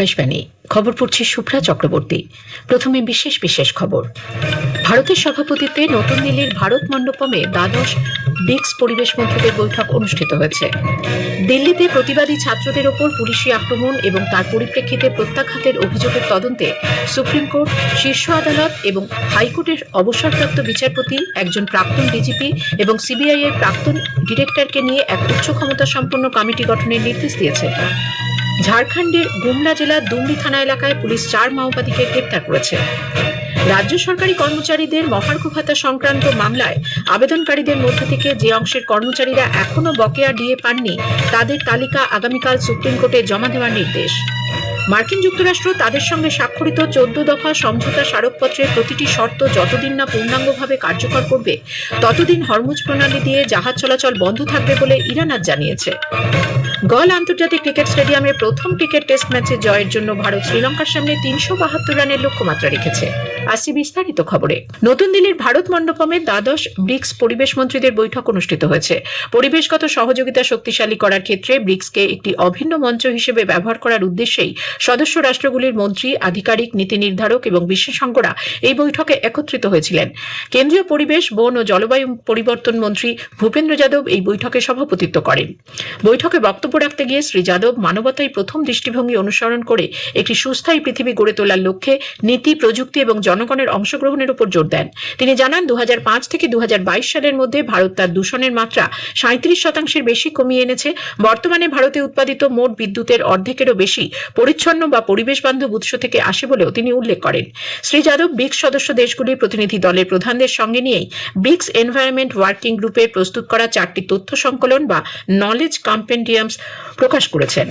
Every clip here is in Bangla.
আকাশবাণী খবর পড়ছি শুভ্রা চক্রবর্তী। প্রথমে বিশেষ বিশেষ খবর। ভারতের সভাপতিত্বে নতুন দিল্লির ভারত মণ্ডপমে দ্বাদশ ব্রিক্স পরিবেশ মন্ত্রীদের বৈঠক অনুষ্ঠিত হয়েছে। দিল্লিতে প্রতিবাদী ছাত্রদের ওপর পুলিশি আক্রমণ এবং তার পরিপ্রেক্ষিতে প্রত্যাঘাতের অভিযোগের তদন্তে সুপ্রিম কোর্ট, শীর্ষ আদালত এবং হাইকোর্টের অবসরপ্রাপ্ত বিচারপতি, একজন প্রাক্তন ডিজিপি এবং সিবিআই এর প্রাক্তন ডিরেক্টরকে নিয়ে এক উচ্চ ক্ষমতা সম্পন্ন কমিটি গঠনের নির্দেশ দিয়েছে। ঝাড়খণ্ডের গুমলা জেলার দুমড়ি থানা এলাকায় পুলিশ 4 মাওবাদীকে গ্রেপ্তার করেছে। রাজ্য সরকারি কর্মচারীদের মহার্ঘ ভাতা সংক্রান্ত মামলায় আবেদনকারীদের মধ্য থেকে যে অংশের কর্মচারীরা এখনো বকেয়া ডিএ পাননি তাদের তালিকা আগামীকাল সুপ্রিম কোর্টে জমা দেওয়ার নির্দেশ। মার্কিন যুক্তরাষ্ট্র তাদের সঙ্গে স্বাক্ষরিত 14 দফা সমঝোতা স্মারকপত্রের প্রতিটি শর্ত যতদিন না পূর্ণাঙ্গভাবে কার্যকর করবে ততদিন হরমুজ প্রণালী দিয়ে জাহাজ চলাচল বন্ধ থাকবে বলে ইরান আজ জানিয়েছে। গল আন্তর্জাতিক ক্রিকেট স্টেডিয়ামে প্রথম ক্রিকেট টেস্ট ম্যাচে জয়ের জন্য ভারত শ্রীলঙ্কার সামনে 372 রানের লক্ষ্যমাত্রা রেখেছে। আসি বিস্তারিত খবরে। নতুন দিল্লির ভারত মণ্ডপমে দ্বাদশ ব্রিক্স পরিবেশ মন্ত্রীদের বৈঠক অনুষ্ঠিত হয়েছে। পরিবেশগত সহযোগিতা শক্তিশালী করার ক্ষেত্রে ব্রিক্সকে একটি অভিন্ন মঞ্চ হিসেবে ব্যবহার করার উদ্দেশ্যেই সদস্য রাষ্ট্রগুলির মন্ত্রী, আধিকারিক, নীতি নির্ধারক এবং বিশেষজ্ঞরা এই বৈঠকে একত্রিত হয়েছিলেন। কেন্দ্রীয় পরিবেশ, বন ও জলবায়ু পরিবর্তন মন্ত্রী ভূপেন্দ্র যাদব এই বৈঠকে সভাপতিত্ব করেন। বৈঠকে বক্তব্য রাখতে গিয়ে শ্রী যাদব মানবতাই প্রথম দৃষ্টিভঙ্গি অনুসরণ করে একটি সুস্থায়ী পৃথিবী গড়ে তোলার লক্ষ্যে নীতি, প্রযুক্তি এবং জনগণের অংশগ্রহণের উপর জোর দেন। তিনি জানান 2005 থেকে 2022 সালের মধ্যে ভারত তার দূষণের মাত্রা 37% বেশি কমিয়ে এনেছে। বর্তমানে ভারতে উৎপাদিত মোট বিদ্যুতের অর্ধেকেরও বেশি পরিচ্ছন্ন বা পরিবেশ বান্ধব উৎস থেকে আসে বলেও তিনি উল্লেখ করেন। শ্রী যাদব ব্রিক্স সদস্য দেশগুলির প্রতিনিধি দলের প্রধানদের সঙ্গে নিয়েই ব্রিক্স এনভায়রনমেন্ট ওয়ার্কিং গ্রুপের প্রস্তুত করা 4টি তথ্য সংকলন বা নলেজ কম্পেন্ডিয়ামস প্রকাশ করেছেন।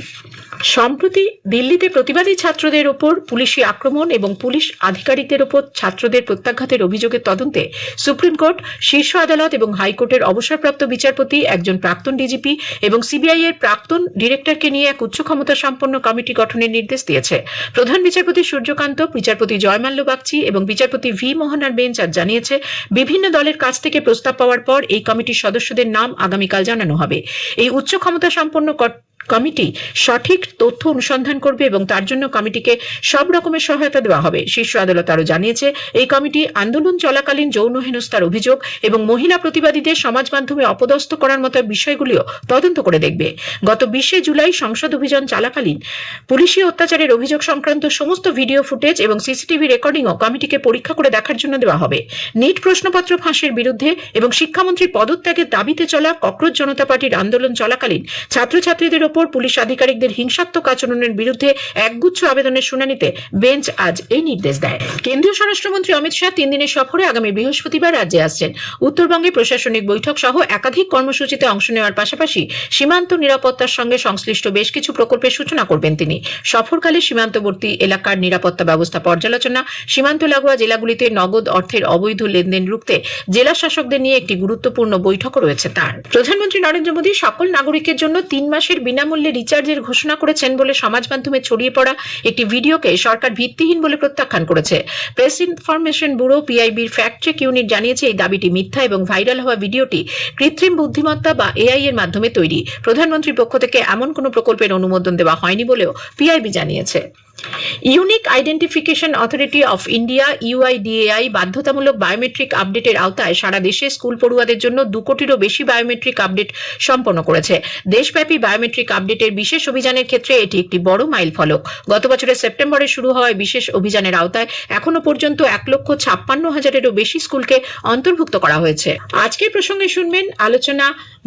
সম্প্রতি দিল্লিতে প্রতিবাদী ছাত্রদের ওপর পুলিশি আক্রমণ এবং পুলিশ আধিকারিকদের ওপর ছাত্রদের প্রত্যাঘাতের অভিযোগের তদন্তে সুপ্রিম কোর্ট, শীর্ষ আদালত এবং হাইকোর্টের অবসরপ্রাপ্ত বিচারপতি, একজন প্রাক্তন ডিজিপি এবং সিবিআই এর প্রাক্তন ডিরেক্টরকে নিয়ে এক উচ্চ ক্ষমতা সম্পন্ন কমিটি গঠনের নির্দেশ দিয়েছে। প্রধান বিচারপতি সূর্যকান্ত, বিচারপতি জয়মাল্য বাগচি এবং বিচারপতি ভি মোহনার বেঞ্চ আজ জানিয়েছে, বিভিন্ন দলের কাছ থেকে প্রস্তাব পাওয়ার পর এই কমিটির সদস্যদের নাম আগামীকাল জানানো হবে। এই উচ্চ ক্ষমতা সম্পন্ন কমিটি সঠিক তথ্য অনুসন্ধান করবে এবং তার জন্য কমিটিকে সব রকমের সহায়তা দেওয়া হবে। শীর্ষ আদালত আরও জানিয়েছে, এই কমিটি আন্দোলন চলাকালীন যৌন হেনস্থার অভিযোগ এবং মহিলা প্রতিবাদীদের সমাজ মাধ্যমে অপদস্থ করার মতো বিষয়গুলিও তদন্ত করে দেখবে। গত 20 জুলাই সংসদ অভিযান চলাকালীন পুলিশি অত্যাচারের অভিযোগ সংক্রান্ত সমস্ত ভিডিও ফুটেজ এবং সিসিটিভি রেকর্ডিংও কমিটিকে পরীক্ষা করে দেখার জন্য দেওয়া হবে। নিট প্রশ্নপত্র ফাঁসের বিরুদ্ধে এবং শিক্ষামন্ত্রীর পদত্যাগের দাবিতে চলা ককরোচ জনতা পার্টির আন্দোলন চলাকালীন ছাত্রছাত্রীদের ওপর পুলিশ আধিকারিকদের হিংসাত্মক আচরণের বিরুদ্ধে একগুচ্ছ আবেদনের শুনানিতে বেঞ্চ আজ এই নির্দেশ দেয়। কেন্দ্রীয় স্বরাষ্ট্রমন্ত্রী অমিত শাহ 3 দিনের সফরে আগামী বৃহস্পতিবার রাজ্যে আসছেন। উত্তরবঙ্গে প্রশাসনিক বৈঠক সহ একাধিক কর্মসূচিতে অংশ নেওয়ার পাশাপাশি সীমান্ত নিরাপত্তার সঙ্গে সংশ্লিষ্ট বেশ কিছু প্রকল্পের সূচনা করবেন তিনি। সফরকালে সীমান্তবর্তী এলাকার নিরাপত্তা ব্যবস্থা পর্যালোচনা, সীমান্ত লাগোয়া জেলাগুলিতে নগদ অর্থের অবৈধ লেনদেন রুখতে জেলা শাসকদের নিয়ে একটি গুরুত্বপূর্ণ বৈঠকও রয়েছে তার। প্রধানমন্ত্রী নরেন্দ্র মোদী সকল নাগরিকের জন্য 3 মাসের বিনামূল্যে রিচার্জের ঘোষণা করেছেন বলে সমাজ মাধ্যমে ছড়িয়ে পড়া একটি ভিডিওকে সরকার ভিত্তিহীন বলে প্রত্যাখ্যান করেছে। প্রেস ইনফরমেশন ব্যুরো পিআইবির ফ্যাক্ট চেক ইউনিট জানিয়েছে, এই দাবিটি মিথ্যা এবং ভাইরাল হওয়া ভিডিওটি কৃত্রিম বুদ্ধিমত্তা বা এআই এর মাধ্যমে তৈরি। প্রধানমন্ত্রীর পক্ষ থেকে এমন কোনো প্রকল্পের অনুমোদন দেওয়া হয়নি বলেও পিআইবি জানিয়েছে। Unique identification authority of India UIDAI বাধ্যতামূলক বায়োমেট্রিক আপডেটের আওতায় সারা দেশে স্কুল পড়ুয়াদের জন্য 2 কোটিরও বেশি বায়োমেট্রিক আপডেট সম্পন্ন করেছে। দেশব্যাপী বায়োমেট্রিক আপডেটের বিশেষ অভিযানের ক্ষেত্রে এটি একটি বড় মাইল ফলক। গত বছরের সেপ্টেম্বরে শুরু হওয়া বিশেষ অভিযানের আওতায় এখনো পর্যন্ত 1,56,000-এরও বেশি স্কুলকে অন্তর্ভুক্ত করা হয়েছে। আজকের প্রসঙ্গে শুনবেন আলোচনা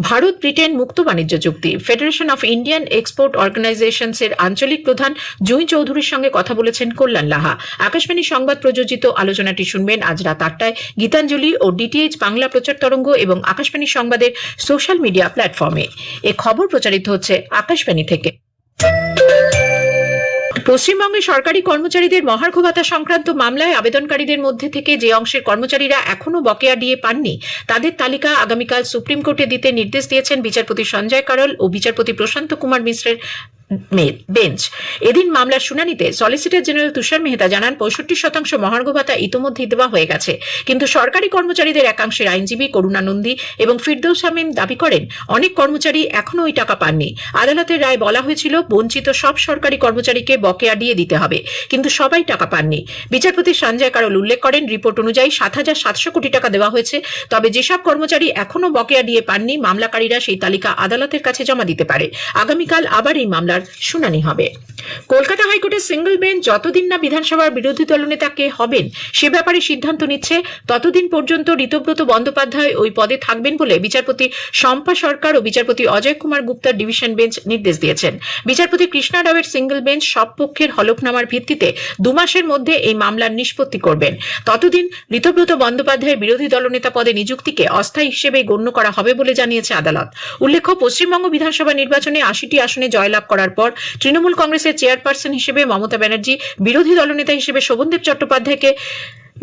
ভারত ব্রিটেন মুক্ত বাণিজ্য চুক্তি। Federation of Indian Export Organisations এর আঞ্চলিক প্রধান জুঁই চৌধুরীর সঙ্গে কথা বলেছেন কল্যাণ লাহা। আকাশবাণী সংবাদ প্রযোজিত আলোচনাটি শুনবেন আজ রাত 8টায় গীতাঞ্জলি ও ডিটিএইচ বাংলা প্রচার তরঙ্গ এবং আকাশবাণী সংবাদের সোশ্যাল মিডিয়া প্ল্যাটফর্মে। এ খবর প্রচারিত হচ্ছে আকাশবাণী থেকে। পশ্চিমবঙ্গে সরকারি কর্মচারীদের মহার্ঘ ভাতা সংক্রান্ত মামলায় আবেদনকারীদের মধ্যে থেকে যে অংশের কর্মচারীরা এখনো বকেয়া ডিএ পাননি তাদের তালিকা আগামীকাল সুপ্রিম কোর্টে দিতে নির্দেশ দিয়েছেন বিচারপতি সঞ্জয় কারল ও বিচারপতি প্রশান্ত কুমার মিশ্রের বেঞ্চ। এদিন মামলার শুনানিতে সলিসিটর জেনারেল তুষার মেহতা জানান 65% মহার্ঘ ভাতা ইতোমধ্যেই দেওয়া হয়ে গেছে, কিন্তু সরকারি কর্মচারীদের একাংশের আইনজীবী করুণা নন্দী এবং ফিরদৌস আমিন দাবি করেন অনেক কর্মচারী এখনো ওই টাকা পাননি। আদালতের রায় বলা হয়েছিল বঞ্চিত সব সরকারি কর্মচারীকে বকেয়া দিয়ে দিতে হবে, কিন্তু সবাই টাকা পাননি। বিচারপতি সঞ্জয় কারোল উল্লেখ করেন রিপোর্ট অনুযায়ী 7,700 কোটি টাকা দেওয়া হয়েছে, তবে যেসব কর্মচারী এখনো বকেয়া দিয়ে পাননি মামলাকারীরা সেই তালিকা আদালতের কাছে জমা দিতে পারে। আগামীকাল আবার এই মামলার শুনানি হবে। কলকাতা হাইকোর্টের সিঙ্গল বেঞ্চ যতদিন না বিধানসভার বিরোধী দলনেতা কে হবেন সে ব্যাপারে সিদ্ধান্ত নিচ্ছে, ততদিন পর্যন্ত ঋতব্রত বন্দ্যোপাধ্যায় ওই পদে থাকবেন বলে বিচারপতি শম্পা সরকার ও বিচারপতি অজয় কুমার গুপ্তার ডিভিশন বেঞ্চ নির্দেশ দিয়েছেন। বিচারপতি কৃষ্ণা রাওয়ের সিঙ্গল বেঞ্চ সব পক্ষের হলফনামার ভিত্তিতে 2 মাসের মধ্যে এই মামলার নিষ্পত্তি করবেন। ততদিন ঋতব্রত বন্দ্যোপাধ্যায়ের বিরোধী দলনেতা পদে নিযুক্তিকে অস্থায়ী হিসেবে গণ্য করা হবে বলে জানিয়েছে আদালত। উল্লেখ্য, পশ্চিমবঙ্গ বিধানসভা নির্বাচনে 80টি আসনে জয়লাভ করার পর তৃণমূল কংগ্রেসের চেয়ারপারসন হিসেবে মমতা ব্যানার্জি বিরোধী দলনেতা হিসেবে শোভনদেব চট্টোপাধ্যায়কে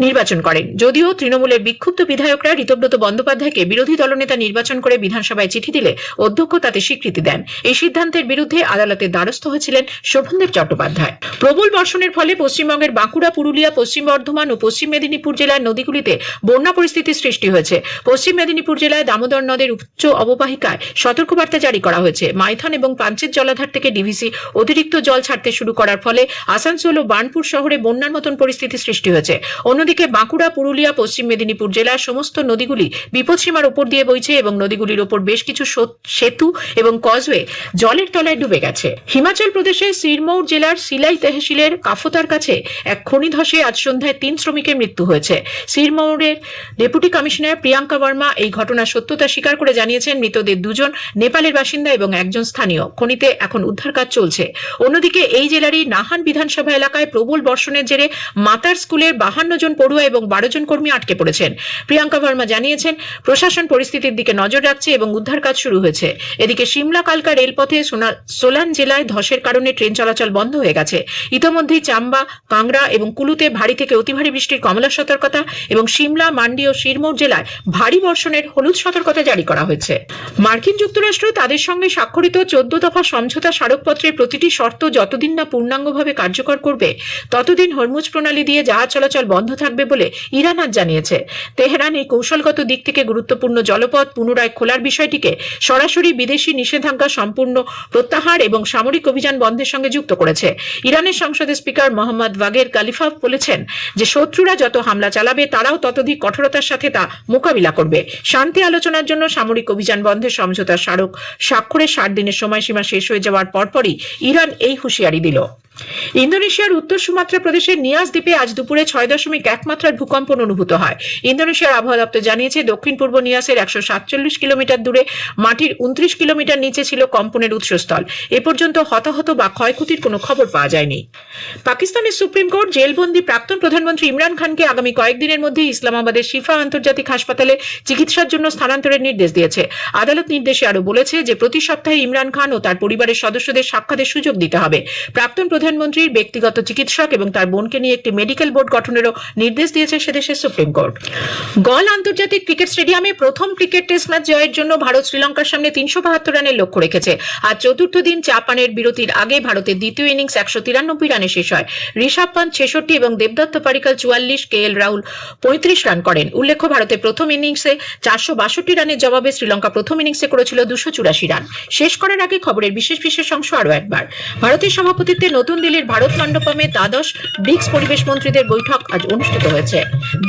নির্বাচন করেন। যদিও তৃণমূলের বিক্ষুব্ধ বিধায়করা ঋতব্রত বন্দ্যোপাধ্যায়কে বিরোধী দলনেতা নির্বাচন করে বিধানসভায় চিঠি দিলে অধ্যক্ষ তাতে স্বীকৃতি দেন। এই সিদ্ধান্তের বিরুদ্ধে আদালতের দ্বারস্থ হয়েছিলেন শোভনদেব চট্টোপাধ্যায়। প্রবল বর্ষণের ফলে পশ্চিমবঙ্গের বাঁকুড়া, পুরুলিয়া, পশ্চিম বর্ধমান ও পশ্চিম মেদিনীপুর জেলার নদীগুলিতে বন্যা পরিস্থিতির সৃষ্টি হয়েছে। পশ্চিম মেদিনীপুর জেলায় দামোদর নদের উচ্চ অববাহিকায় সতর্কবার্তা জারি করা হয়েছে। মাইথন এবং পাঞ্চেত জলাধার থেকে ডিভিসি অতিরিক্ত জল ছাড়তে শুরু করার ফলে আসানসোল ও বার্নপুর শহরে বন্যার মতন পরিস্থিতি সৃষ্টি হয়েছে। অন্যদিকে বাঁকুড়া, পুরুলিয়া, পশ্চিম মেদিনীপুর জেলার সমস্ত নদীগুলি বিপদসীমার উপর দিয়ে বইছে এবং নদীগুলির উপর বেশ কিছু সেতু এবং কজওয়ে জলের তলায় ডুবে গেছে। হিমাচল প্রদেশের সিরমৌর জেলার সিলাই তহসিলের কাফতার কাছে এক খনি ধসে আজ সন্ধ্যায় 3 শ্রমিকের মৃত্যু হয়েছে। সিরমৌরের ডেপুটি কমিশনার প্রিয়াঙ্কা বর্মা এই ঘটনার সত্যতা স্বীকার করে জানিয়েছেন মৃতদের 2 জন নেপালের বাসিন্দা এবং 1 জন স্থানীয়। খনিতে এখন উদ্ধার কাজ চলছে। অন্যদিকে এই জেলারই নাহান বিধানসভা এলাকায় প্রবল বর্ষণের জেরে মাতার স্কুলের 52 জন পড়ুয়া এবং 12 জন কর্মী আটকে পড়েছেন। প্রিয়াঙ্কা বর্মা জানিয়েছেন প্রশাসন পরিস্থিতির দিকে নজর রাখছে এবং উদ্ধার কাজ শুরু হয়েছে। এদিকে সিমলা কালকা রেলপথে সোলান জেলায় ধসের কারণে ট্রেন চলাচল বন্ধ হয়ে গেছে। ইতোমধ্যেই চাম্বা, কাংড়া এবং কুলুতে ভারী থেকে অতি ভারী বৃষ্টির কমলা সতর্কতা এবং সিমলা, মান্ডি ও শিরমৌর জেলায় ভারী বর্ষণের হলুদ সতর্কতা জারি করা হয়েছে। মার্কিন যুক্তরাষ্ট্র তাদের সঙ্গে স্বাক্ষরিত 14 দফা সমঝোতা স্মারকপত্রের প্রতিটি শর্ত যতদিন না পূর্ণাঙ্গভাবে কার্যকর করবে ততদিন হরমুজ প্রণালী দিয়ে জাহাজ চলাচল বন্ধ থাকবে বলে ইরান আজ জানিয়েছে। তেহরান এই কৌশলগত দিক থেকে গুরুত্বপূর্ণ জলপথ পুনরায় খোলার বিষয়টিকে সরাসরি বিদেশি নিষেধাজ্ঞা সম্পূর্ণ প্রত্যাহার এবং সামরিক অভিযান বন্ধের সঙ্গে যুক্ত করেছে। ইরানের সংসদের স্পিকার মোহাম্মদ বাগের কালিফাভ বলেছেন যে শত্রুরা যত হামলা চালাবে তারাও ততোধিক কঠোরতার সাথে তা মোকাবিলা করবে। শান্তি আলোচনার জন্য সামরিক অভিযান বন্ধের সমঝোতার স্মারক স্বাক্ষরের 60 দিনের সময়সীমা শেষ হয়ে যাওয়ার পরপরই ইরান এই হুঁশিয়ারি দিল। ইন্দোনেশিয়ার উত্তর সুমাত্রা প্রদেশের নিয়াস দ্বীপে আজ দুপুরে 6.1 মাত্রার ভূকম্পন অনুভূত হয়। ইন্দোনেশিয়ার আবহাওয়া দপ্তর জানিয়েছে দক্ষিণ পূর্ব নিয়াসের 147 কিলোমিটার দূরে মাটির 29 কিলোমিটার নিচে ছিল কম্পনের উৎসস্থল। এ পর্যন্ত হতাহত বা ক্ষয়ক্ষতির কোনো খবর পাওয়া যায়নি। পাকিস্তানের সুপ্রিম কোর্ট জেলবন্দি প্রাক্তন প্রধানমন্ত্রী ইমরান খানকে আগামী কয়েকদিনের মধ্যে ইসলামাবাদের শিফা আন্তর্জাতিক হাসপাতালে চিকিৎসার জন্য স্থানান্তরের নির্দেশ দিয়েছে। আদালত নির্দেশে আরও বলেছে যে প্রতি সপ্তাহে ইমরান খান ও তার পরিবারের সদস্যদের সাক্ষাতের সুযোগ দিতে হবে। প্রাক্তন প্রধানমন্ত্রীর ব্যক্তিগত চিকিৎসক এবং তার বোনকে নিয়ে একটি মেডিকেল বোর্ড গঠনেরও নির্দেশ দিয়েছে সেদেশের সুপ্রিম কোর্ট। গল আন্তর্জাতিক ক্রিকেট স্টেডিয়ামে প্রথম ক্রিকেট টেস্ট ম্যাচ জয়ের জন্য ভারত শ্রীলঙ্কার সামনে 372 রানের লক্ষ্য রেখেছে। আজ চতুর্থ দিন 4 পানের বিরতির আগে ভারতের দ্বিতীয় ইনিংস 193 রানে শেষ হয়। ঋষভ পান্ত 66 এবং দেবদত্ত পারিকাল 44, KL রাহুল 35 রান করেন। উল্লেখ্য ভারতের প্রথম ইনিংসে 462 রানের জবাবে শ্রীলঙ্কা প্রথম ইনিংসে করেছিল 284 রান। শেষ করার আগে খবরের বিশেষ অংশ আরও একবার। ভারতের সভাপতিত্বে নতুন দিল্লির ভারত মণ্ডপমে দ্বাদশ ব্রিক্স পরিবেশ মন্ত্রীদের বৈঠক আজ অনুষ্ঠিত হয়েছে।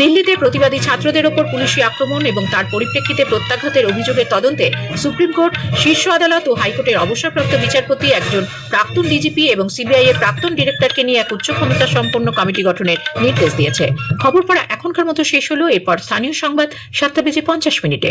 দিল্লিতে প্রতিবাদী ছাত্রদের ওপর পুলিশি আক্রমণ এবং তার পরিপ্রেক্ষিতে প্রত্যাঘাতের অভিযোগের তদন্তে সুপ্রিম কোর্ট, শীর্ষ আদালত ও হাইকোর্টের অবসরপ্রাপ্ত বিচারপতি, একজন প্রাক্তন ডিজিপি এবং সিবিআই এর প্রাক্তন ডিরেক্টরকে নিয়ে এক উচ্চ ক্ষমতা সম্পন্ন কমিটি গঠনের নির্দেশ দিয়েছে। খবর পড়া এখনকার মতো শেষ হলো। এরপর স্থানীয় সংবাদ 7:50 মিনিটে।